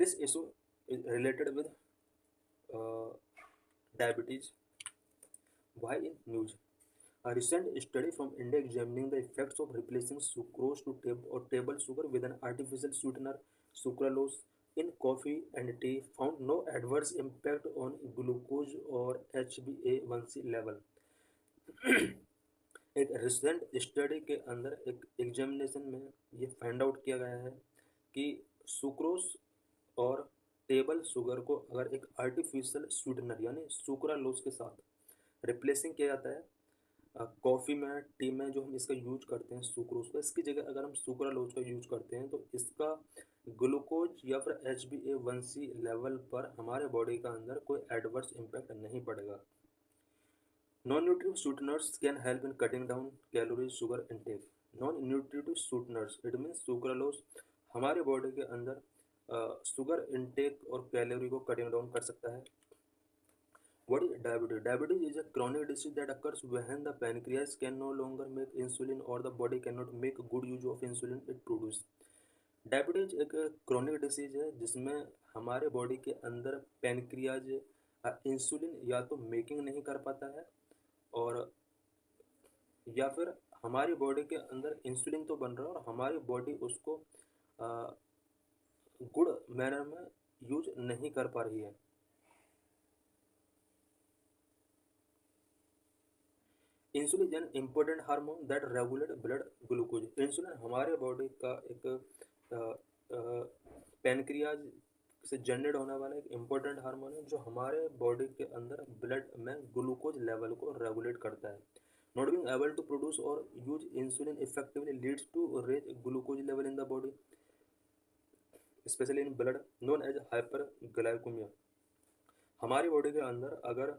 This issue is related with uh, diabetes. Why in news? A recent study from India examining the effects of replacing sucrose to table sugar with an artificial sweetener, sucralose, in coffee and tea found no adverse impact on glucose or HbA1c level. एक recent study के अंदर एक examination में ये find out किया गया है कि सुक्रोज और टेबल शुगर को अगर एक आर्टिफिशियल स्वीटनर यानी सुक्रालोज के साथ रिप्लेसिंग किया जाता है कॉफ़ी में टी में जो हम इसका यूज करते हैं सुक्रोज का, इसकी जगह अगर हम सुक्रालोज का यूज करते हैं तो इसका ग्लूकोज या फिर HbA1c लेवल पर हमारे बॉडी का अंदर कोई एडवर्स इम्पैक्ट नहीं पड़ेगा. Non-nutritive sweeteners can help in cutting down calories, sugar intake. Non-nutritive sweeteners, it means sucralose हमारे बॉडी के अंदर शुगर इनटेक और कैलोरी को कटिंग डाउन कर सकता है. What is diabetes? Diabetes is a chronic disease that occurs when the pancreas can no longer make insulin or the body cannot make good use of insulin it produces. Diabetes एक chronic disease है जिसमें हमारे body के अंदर pancreas insulin या तो making नहीं कर पाता है और या फिर हमारी बॉडी के अंदर इंसुलिन तो बन रहा है और हमारी बॉडी उसको गुड मैनर में यूज नहीं कर पा रही है. Insulin is an important hormone that regulate blood glucose. Insulin हमारे बॉडी का एक पैनक्रियाज से जनरेट होने वाला एक इम्पोर्टेंट हार्मोन है जो हमारे बॉडी के अंदर ब्लड में ग्लूकोज लेवल को रेगुलेट करता है. Not being able to produce और use insulin effectively leads to raise glucose level in the body specially in blood known as hyperglycemia. हमारी बॉडी के अंदर अगर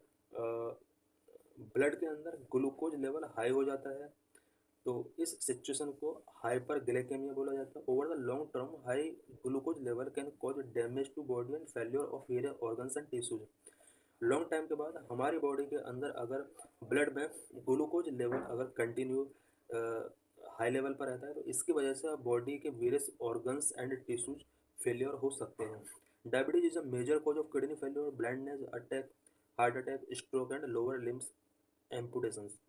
ब्लड के अंदर ग्लूकोज लेवल हाई हो जाता है तो इस सिचुएशन को हाइपरग्लाइकेमिया बोला जाता है. Over the long term high glucose level can cause damage to body and failure of various organs and tissues. Long time के बाद हमारी बॉडी के अंदर अगर ब्लड में ग्लूकोज लेवल अगर कंटिन्यू हाई लेवल पर रहता है तो इसकी वजह से बॉडी के various organs and tissues failure हो सकते हैं. Diabetes is a major cause of kidney failure, blindness, attack, heart attack, stroke and lower limbs amputations.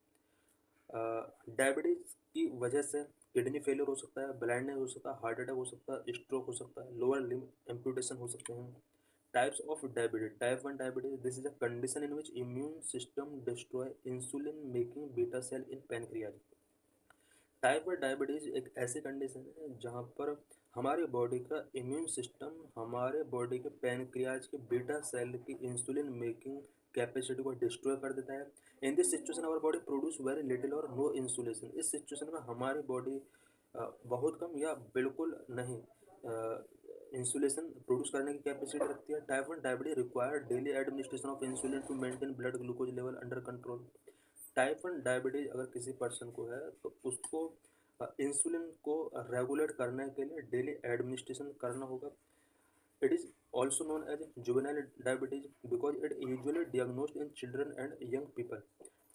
Diabetes की वजह से किडनी फेलियर हो सकता है, ब्लाइंडनेस हो सकता है, हार्ट अटैक हो सकता है, स्ट्रोक हो सकता है, लोअर लिम्ब एम्पुटेशन हो सकते हैं. Types of diabetes. Type 1 diabetes. This is a condition in which immune system destroy insulin making beta cell in pancreas. Type 1 diabetes एक ऐसी कंडीशन है जहाँ पर हमारी बॉडी का इम्यून सिस्टम हमारे बॉडी के पैनक्रियाज के बीटा सेल की इंसुलिन मेकिंग कैपेसिटी को डिस्ट्रॉय कर देता है. In this situation our body produce very little और नो इंसुलेशन. इस सिचुएशन में हमारी बॉडी बहुत कम या बिल्कुल नहीं इंसुलेशन प्रोड्यूस करने की कैपेसिटी रखती है. Type 1 diabetes require daily administration of insulin to maintain blood glucose level under control. Type 1 diabetes अगर किसी पर्सन को है तो उसको इंसुलिन को रेगुलेट करने के लिए डेली एडमिनिस्ट्रेशन करना होगा. It is also known as juvenile diabetes because it usually diagnosed in children and young people.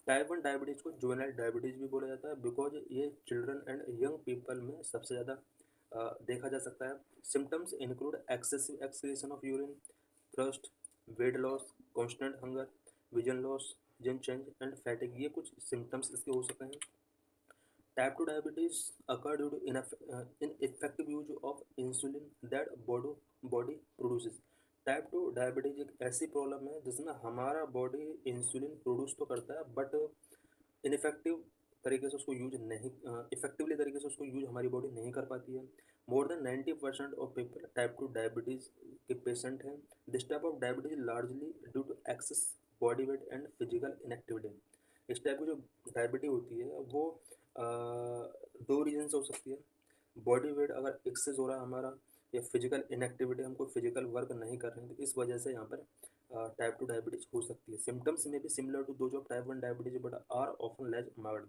Type 1 diabetes को जुवेनाइल डायबिटीज़ भी बोला जाता है बिकॉज ये चिल्ड्रन एंड यंग पीपल में सबसे ज़्यादा देखा जा सकता है. Symptoms include excessive excretion of urine, thrust, weight loss, constant hunger, vision loss, vision change and fatigue. ये कुछ सिम्टम्स इसके हो सकते हैं. Type 2 diabetes occur due to ineffective use of insulin that body produces. Type 2 diabetes एक ऐसी problem है जिसमें हमारा बॉडी इंसुलिन प्रोड्यूस तो करता है बट इनइफेक्टिव तरीके से उसको यूज नहीं इफेक्टिवली तरीके से उसको यूज हमारी बॉडी नहीं कर पाती है. More than 90% of people type 2 diabetes के पेशेंट हैं. This type of diabetes largely due to excess body weight and physical inactivity. इस टाइप की जो डायबिटीज होती है वो दो रीजन से हो सकती है. बॉडी वेट अगर एक्सेस हो रहा है हमारा या फिजिकल इनएक्टिविटी, हम कोई फिजिकल वर्क नहीं कर रहे हैं तो इस वजह से यहाँ पर टाइप 2 डायबिटीज हो सकती है. सिम्टम्स में भी similar to those of type 1 diabetes but are often less mild.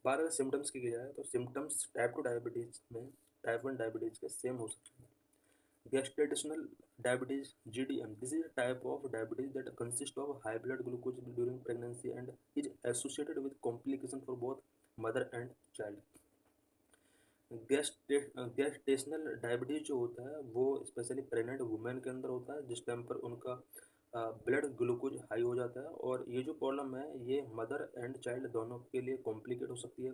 बार अगर सिम्टम्स की जाए तो सिम्टम्स टाइप 2 डायबिटीज में टाइप 1 डायबिटीज के सेम हो सकते हैं. Gestational diabetes (GDM). This is a type of diabetes that consists of high blood glucose during pregnancy and is associated with complication for both mother and child. Gestational diabetes जो होता है वो specially pregnant women के अंदर होता है, जिस time पर उनका ब्लड ग्लूकोज हाई हो जाता है, और ये जो प्रॉब्लम है ये मदर एंड चाइल्ड दोनों के लिए कॉम्प्लिकेट हो सकती है।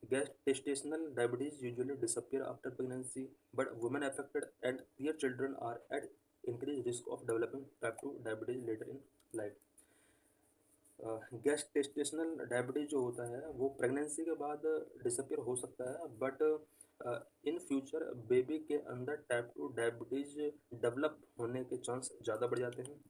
Gestational diabetes usually disappear after pregnancy, but women affected and their children are at increase risk of developing type 2 diabetes later in life. Gestational diabetes जो होता है वो प्रेगनेंसी के बाद डिसअपियर हो सकता है, बट इन फ्यूचर बेबी के अंदर टाइप 2 डायबिटीज़ डेवलप होने के चांस ज़्यादा बढ़ जाते हैं।